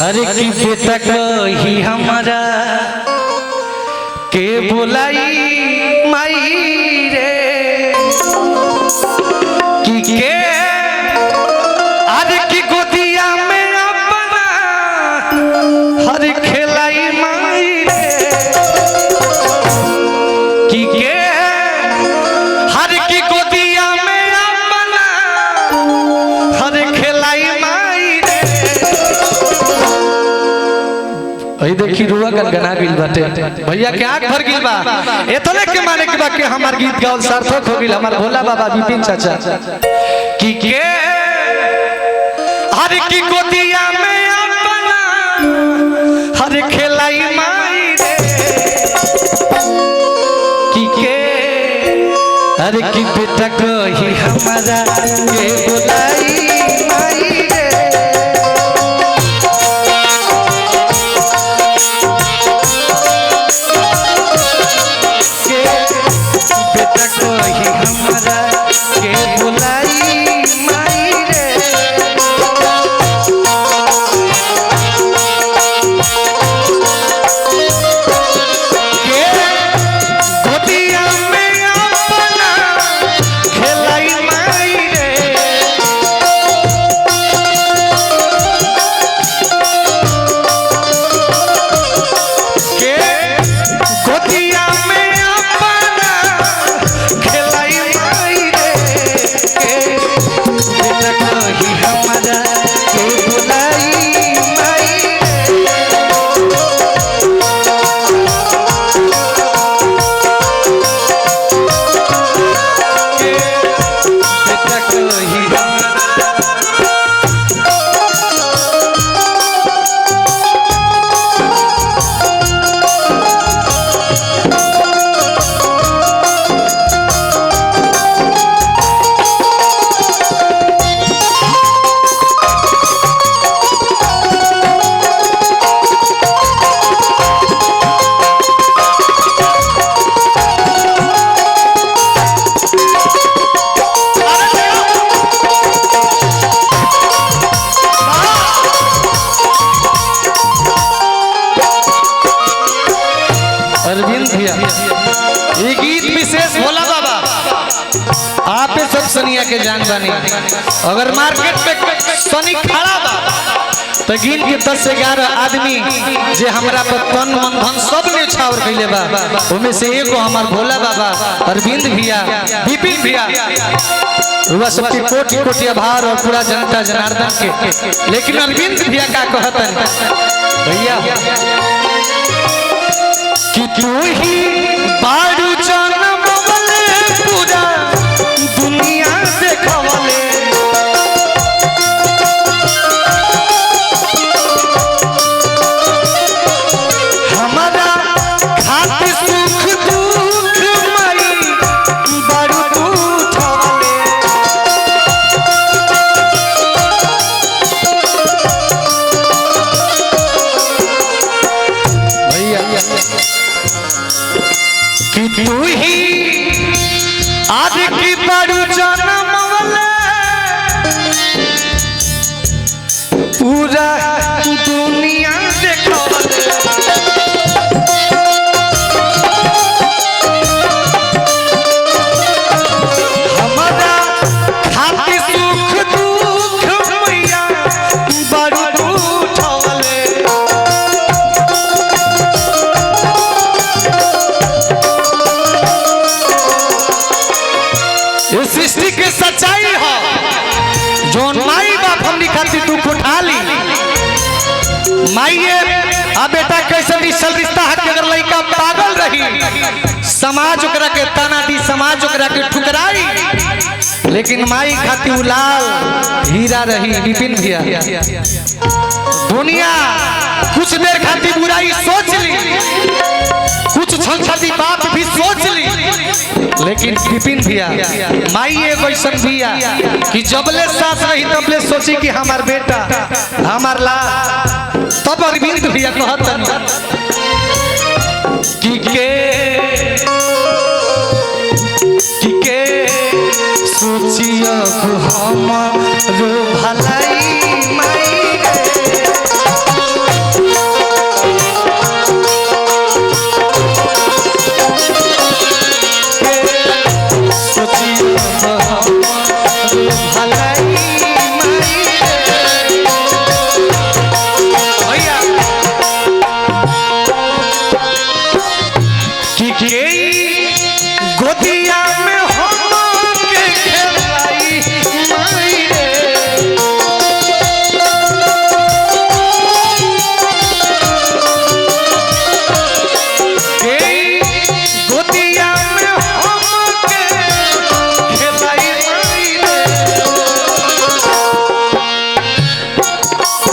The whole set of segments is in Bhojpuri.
अरे की बेटा कही हमारा के बुलाई माई रे की के अरे की गोदिया में अपना हर खेलाई माई रे की के हर की गोदिया में अपना हर खेलाई माई रे। अई देखी रुआ गनगना गिल बाटे भैया के आंख भर गिल बा एतने के माने के बा के हमार गीत गावल सार्थक हो गिल हमार भोला बाबा विपिन चाचा की के हर की गोदिया में अपना हर खेलाई माई रे की के हर की बेटा कही हमारा के बुलाई माई रे ये गीत विशेष भोला बाबा आप सब सनिया के जान बानी अगर मार्केट में सनी खड़ा बा तो गिन के 10 से 11 आदमी जे हमरा पर तन मन धन सब ने छावर कइले बा ओमे से एगो हमार भोला बाबा अरविंद भैया विपिन भैया रुआ सबके कोटि कोटि आभार और पूरा जनता जनार्दन के। लेकिन अरविंद भैया का कहतन भैया कि तू ही बारू जन्म वाले पूरा दुनिया देखवले हमारा खातिर सुख दुख मई बारू उठवले भैया कि तू ही आज की बड़ू जन्म वाले पूरा दुनिया देखवले हमारा खातिर सुख दुख मैया बड़ू उठवले सृष्टि के सच्चाई हो जोन माई बाप हमनी खातिर तू उठा ली माई आ बेटा कैसे निश्चल रिश्ता है कि अगर लड़का पागल रही समाज ओकरा के ताना दी समाज ओकरा के ठुकराई लेकिन माई खातिर लाल हीरा रही विपिन भैया दुनिया कुछ देर खातिर बुराई सोच ली कुछ छलछली बात भी सोच ली लेकिन विपिन भैया माई एगो ऐसन भैया कि जबले साथ रही तबले सोची कि हमार बेटा हमार ला तब अरविंद भैया कहतन कि के सोचियो हम रो भलाई माई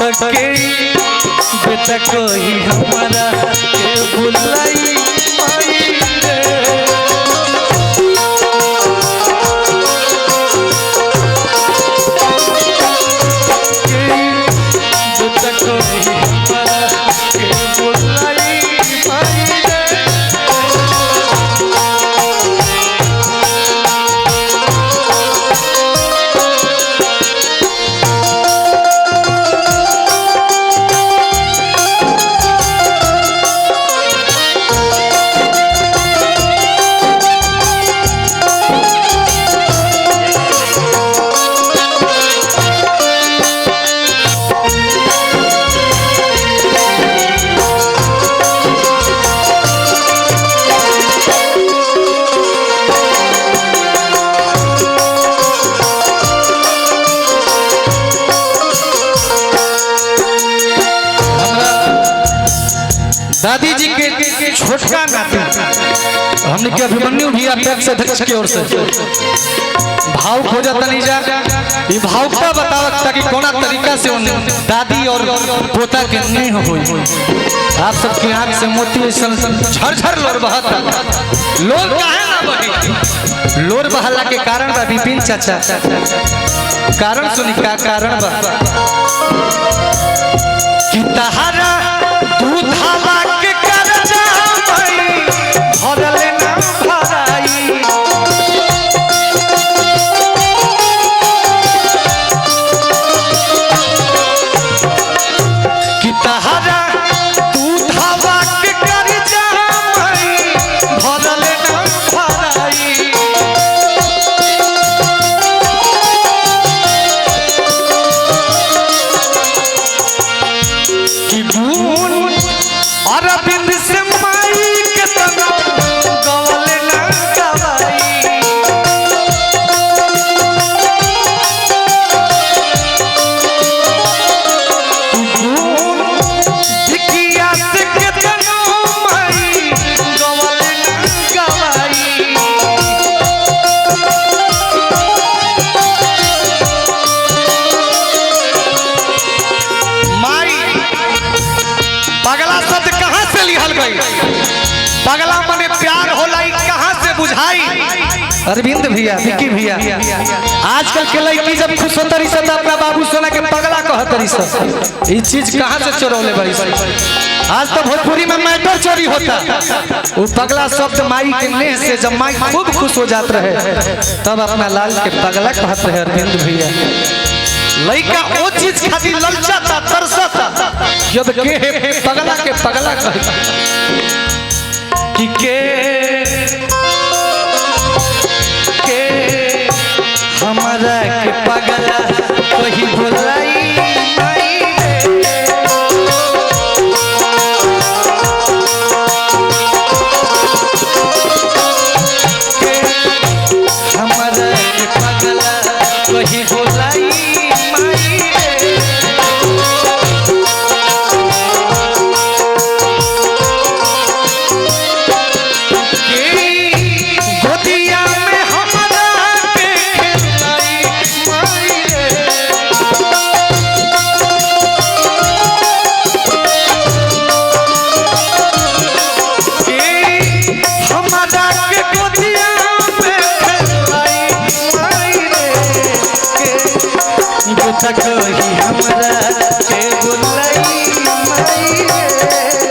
तके बेटा कोई हमारा के बुलाई माई रे बेटा कोई हमारा के बुलाई माई रे दादी जी के छोटका नाती हमने के अभिमन्यु भी अध्यक्ष अध्यक्ष की ओर से भाव खोजा तनी जा ये भावता बतावत ताकि कोना तरीका से उन दादी और पोता के नहीं होई आप सबकी आंख से मोती झरझर लोर बहता लोर काहे ना बही लोर बहला के कारण बा विपिन चाचा कारण सुनी का कारण बा कि तहारा दूध हवा के करजा मई भरले ना भराई कि तहारा दूध हवा के करजा मई भरले ना भराई कि बून अरविंद से माई के तना गवले ना गवाई बून दिखिया से के तना माई गवले ना गवाई माई पगला शब्द कहाँ से लिहल गई पगला मने प्यार होला कहाँ से बुझाई अरविंद भैया विकी भैया आजकल के लड़की जब खुश होता रही सब अपना बाबू सोना के पगला कहत रही सब ये चीज कहाँ से चोरौले बड़ी आज तो भोजपुरी में मैटर चोरी होता वो पगला शब्द माई के नेह से जब माई खूब खुश हो जात रहे तब अपना लाल के पगला कहत रहे अरविंद भैया लड़का वो चीज खातिर ललचाता तरसता जब के पगला कहे कि के हमारा के पगला कोई बुलाई माई रे हमारा के पगला कोई बुलाई कोई हमरा के बुलाई माई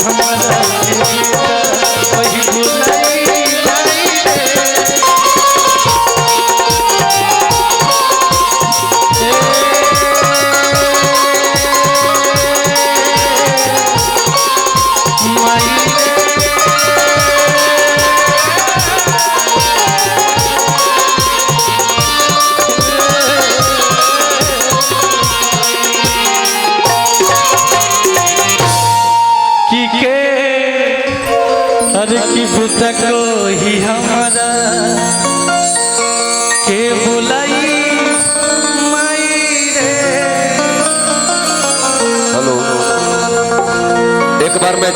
हमरा कोई बुलाई अरे की पुता कोई हमारा के बुलाई माई रे। हेलो, एक बार मैं